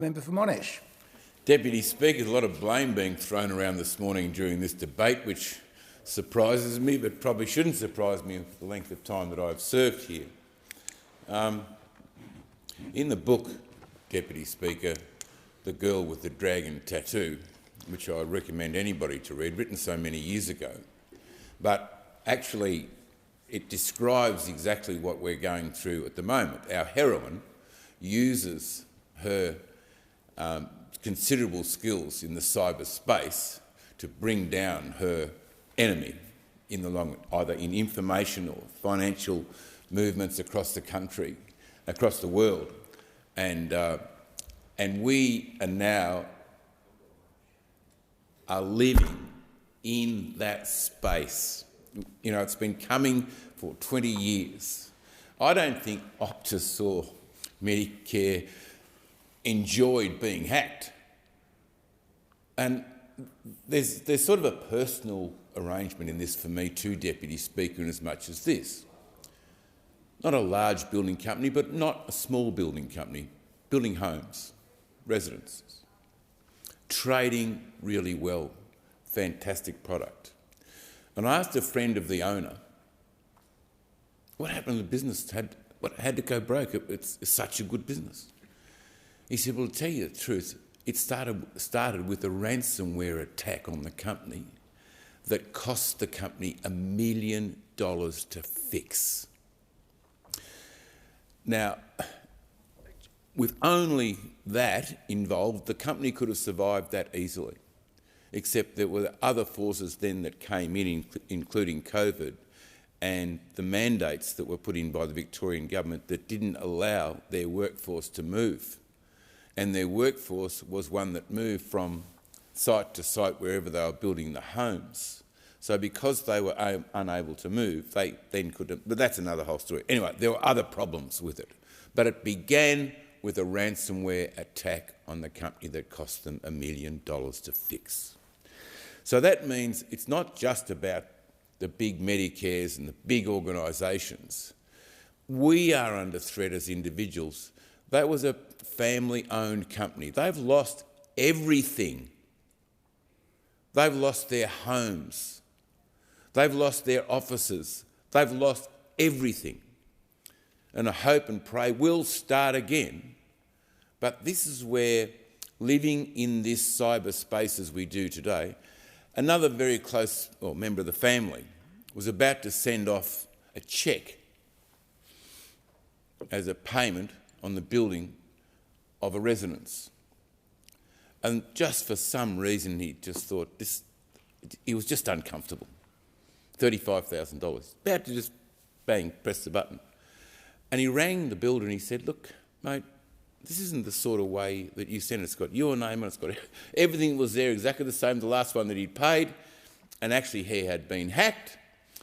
Member for Monash. Deputy Speaker, there's a lot of blame being thrown around this morning during this debate, which surprises me, but probably shouldn't surprise me with the length of time that I've served here. In the book, Deputy Speaker, The Girl with the Dragon Tattoo, which I recommend anybody to read, written so many years ago, but actually it describes exactly what we're going through at the moment. Our heroine uses her considerable skills in the cyberspace to bring down her enemy in the long run, either in information or financial movements across the country, across the world. And we are now living in that space. You know, it's been coming for 20 years. I don't think Optus or Medicare enjoyed being hacked. And there's sort of a personal arrangement in this for me too, Deputy Speaker, in as much as this. Not a large building company, but not a small building company, building homes, residences, trading really well, fantastic product. And I asked a friend of the owner, what happened to the business? Had to go broke? It's such a good business. He said, well, to tell you the truth, it started with a ransomware attack on the company that cost the company $1 million to fix. Now, with only that involved, the company could have survived that easily, except there were other forces then that came in, including COVID, and the mandates that were put in by the Victorian government that didn't allow their workforce to move. And their workforce was one that moved from site to site wherever they were building the homes. So because they were unable to move, they then couldn't. But that's another whole story. Anyway, there were other problems with it. But it began with a ransomware attack on the company that cost them $1 million to fix. So that means it's not just about the big Medicares and the big organisations. We are under threat as individuals. That was a family-owned company. They've lost everything. They've lost their homes. They've lost their offices. They've lost everything. And I hope and pray we'll start again. But this is where living in this cyberspace as we do today, another very close member of the family was about to send off a cheque as a payment on the building of a residence. And just for some reason he just thought he was just uncomfortable. $35,000, about to just bang, press the button. And he rang the builder and he said, look, mate, this isn't the sort of way that you sent it. It's got your name on it, it's got everything was there exactly the same, the last one that he'd paid, and actually he had been hacked,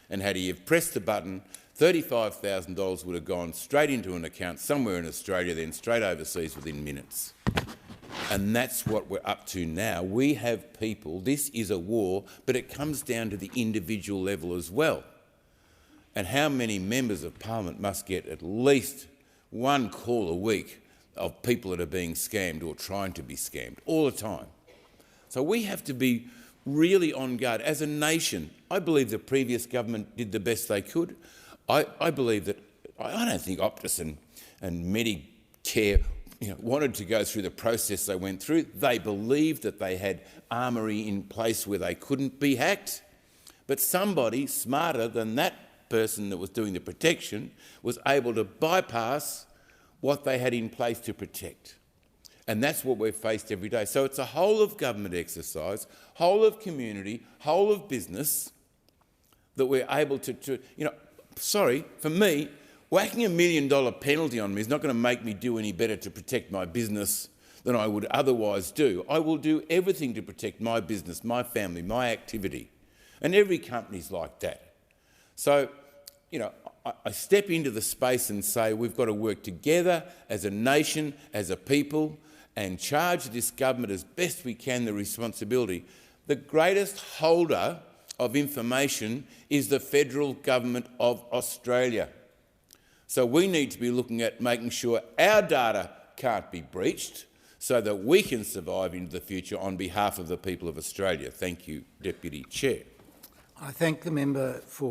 and had he have pressed the button, $35,000 would have gone straight into an account somewhere in Australia, then straight overseas within minutes. And that's what we're up to now. We have people, this is a war, but it comes down to the individual level as well. And how many members of Parliament must get at least one call a week of people that are being scammed or trying to be scammed all the time? So we have to be really on guard. As a nation, I believe the previous government did the best they could. I believe that, I don't think Optus and Medicare wanted to go through the process they went through. They believed that they had armoury in place where they couldn't be hacked. But somebody smarter than that person that was doing the protection was able to bypass what they had in place to protect. And that's what we're faced every day. So it's a whole of government exercise, whole of community, whole of business that we're able to sorry, for me, whacking $1 million penalty on me is not going to make me do any better to protect my business than I would otherwise do. I will do everything to protect my business, my family, my activity. And every company's like that. So, I step into the space and say we've got to work together as a nation, as a people, and charge this government as best we can the responsibility. The greatest holder of information is the federal government of Australia. So we need to be looking at making sure our data can't be breached, so that we can survive into the future on behalf of the people of Australia. Thank you, Deputy Chair. I thank the member for